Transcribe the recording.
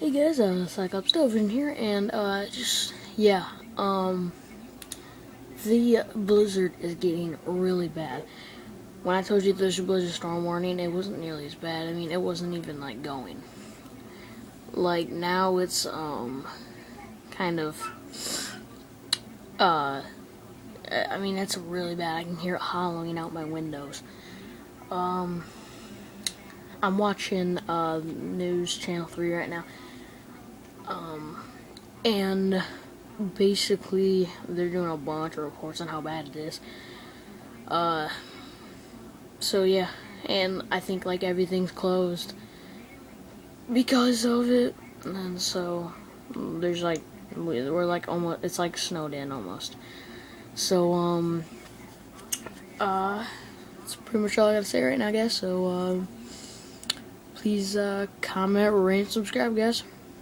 Hey guys, Cyclops Delvin here, and the blizzard is getting really bad. When I told you there's a blizzard storm warning, it wasn't nearly as bad. I mean, it wasn't even like going. Like now it's kind of I mean it's really bad. I can hear it hollowing out my windows. I'm watching News Channel 3 right now. And basically they're doing a bunch of reports on how bad it is. So yeah, and I think like everything's closed because of it, and so there's like we're like almost, it's like snowed in almost. So that's pretty much all I gotta say right now, guys. So please comment, rate, subscribe, guys.